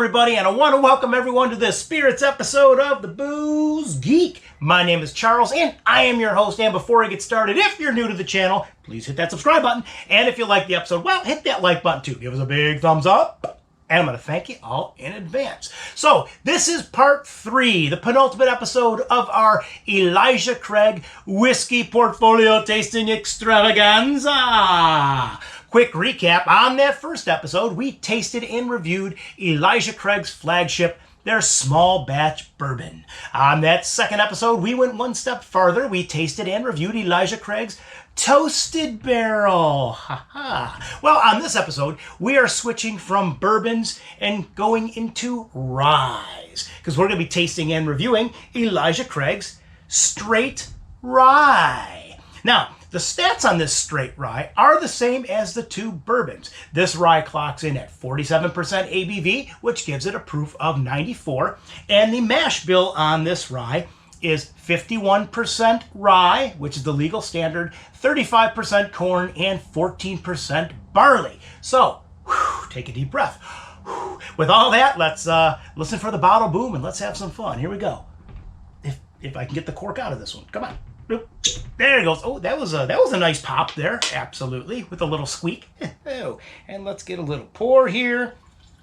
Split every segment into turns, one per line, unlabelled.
everybody, and I want to welcome everyone to this Spirits episode of the Booze Geek. My name is Charles, and I am your host. And before I get started, if you're new to the channel, please hit that subscribe button. And if you like the episode, well, hit that like button too. Give us a big thumbs up. And I'm going to thank you all in advance. So, this is part 3, the penultimate episode of our Elijah Craig Whiskey Portfolio Tasting Extravaganza. Quick recap, on that first episode, we tasted and reviewed Elijah Craig's flagship, their small batch bourbon. On that second episode, we went one step farther. We tasted and reviewed Elijah Craig's Toasted Barrel. Well, on this episode, we are switching from bourbons and going into ryes, because we're going to be tasting and reviewing Elijah Craig's Straight Rye. Now, the stats on this straight rye are the same as the two bourbons. This rye clocks in at 47% ABV, which gives it a proof of 94. And the mash bill on this rye is 51% rye, which is the legal standard, 35% corn, and 14% barley. So, take a deep breath. With all that, let's listen for the bottle boom and let's have some fun. Here we go. If I can get the cork out of this one. Come on. There it goes. Oh, that was a nice pop there. Absolutely, with a little squeak. Oh, and let's get a little pour here.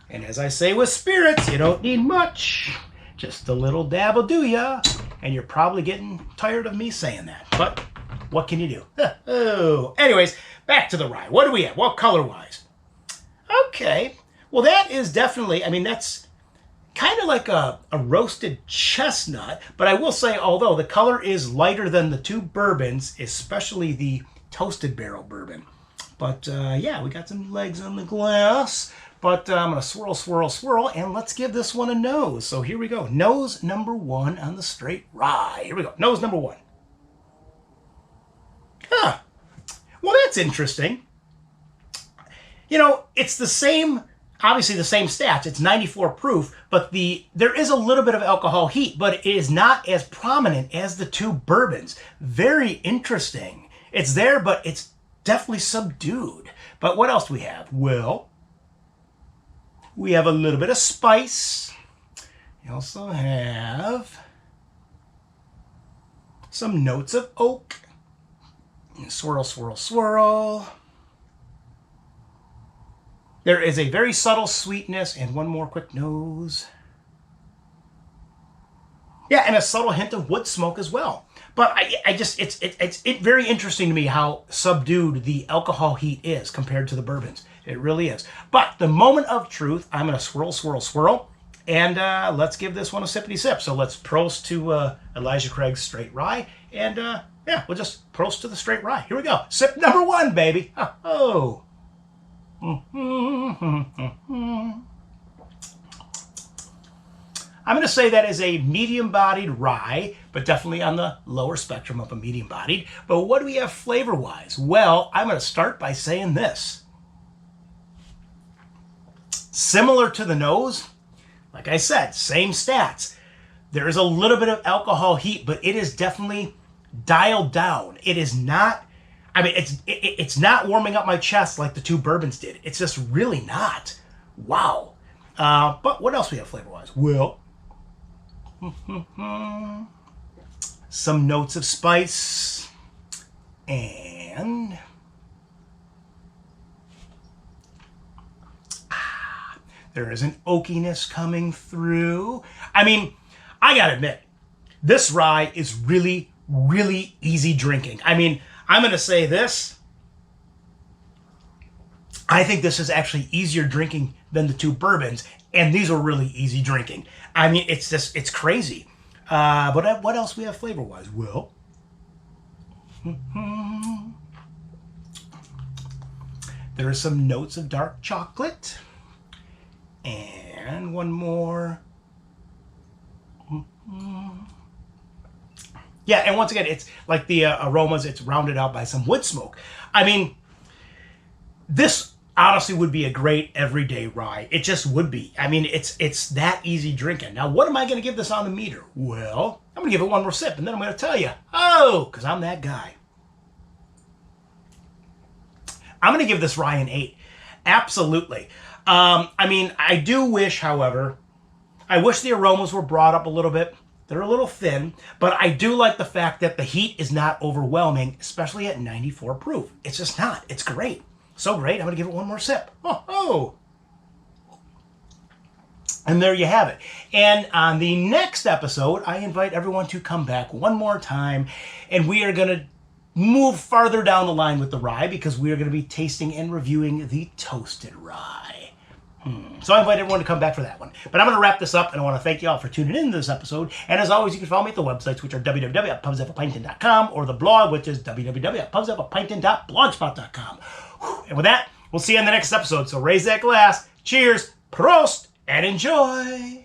And as I say with spirits, you don't need much. Just a little dab will do ya. And you're probably getting tired of me saying that. But what can you do? Oh, anyways, back to the rye. What do we have? Well, color-wise. Okay. Well, that is definitely, I mean, that's kind of like a roasted chestnut, but I will say, although the color is lighter than the two bourbons, especially the Toasted Barrel bourbon. But yeah, we got some legs on the glass, but I'm going to swirl, swirl, swirl, and let's give this one a nose. So here we go. Nose number 1 on the straight rye. Here we go. Nose number 1. Huh. Well, that's interesting. You know, it's the same, obviously the same stats. It's 94 proof, but there is a little bit of alcohol heat, but it is not as prominent as the two bourbons. Very interesting. It's there, but it's definitely subdued. But what else do we have? Well, we have a little bit of spice. We also have some notes of oak. Swirl, swirl, swirl. There is a very subtle sweetness, and one more quick nose. Yeah, and a subtle hint of wood smoke as well. But it's very interesting to me how subdued the alcohol heat is compared to the bourbons. It really is. But the moment of truth, I'm going to swirl, swirl, swirl, and let's give this one a sippity sip. So let's prost to Elijah Craig's Straight Rye, and yeah, we'll just prost to the Straight Rye. Here we go. Sip number 1, baby. Oh. I'm going to say that is a medium-bodied rye, but definitely on the lower spectrum of a medium-bodied. But what do we have flavor-wise? Well, I'm going to start by saying this. Similar to the nose, like I said, same stats. There is a little bit of alcohol heat, but it is definitely dialed down. It is not, I mean, it's not warming up my chest like the two bourbons did. It's just really not. Wow. But what else we have flavor-wise? Well, some notes of spice, and there is an oakiness coming through. I mean, I gotta admit, this rye is really, really easy drinking. I mean, I'm going to say this. I think this is actually easier drinking than the two bourbons, and these are really easy drinking. I mean, it's crazy. But what else we have flavor-wise? Well, there are some notes of dark chocolate, and one more. Yeah, and once again, it's like the aromas, it's rounded out by some wood smoke. I mean, this honestly would be a great everyday rye. It just would be. I mean, it's that easy drinking. Now, what am I going to give this on the meter? Well, I'm going to give it one more sip, and then I'm going to tell you, oh, because I'm that guy. I'm going to give this rye an 8. Absolutely. I mean, I do wish, however, I wish the aromas were brought up a little bit. They're a little thin, but I do like the fact that the heat is not overwhelming, especially at 94 proof. It's just not. It's great. So great, I'm going to give it one more sip. Oh. And there you have it. And on the next episode, I invite everyone to come back one more time, and we are going to move farther down the line with the rye because we are going to be tasting and reviewing the toasted rye. So I invite everyone to come back for that one. But I'm going to wrap this up, and I want to thank you all for tuning in to this episode. And as always, you can follow me at the websites, which are www.pubsaforpinton.com, or the blog, which is www.pubsaforpinton.blogspot.com. And with that, we'll see you on the next episode. So raise that glass. Cheers, prost, and enjoy.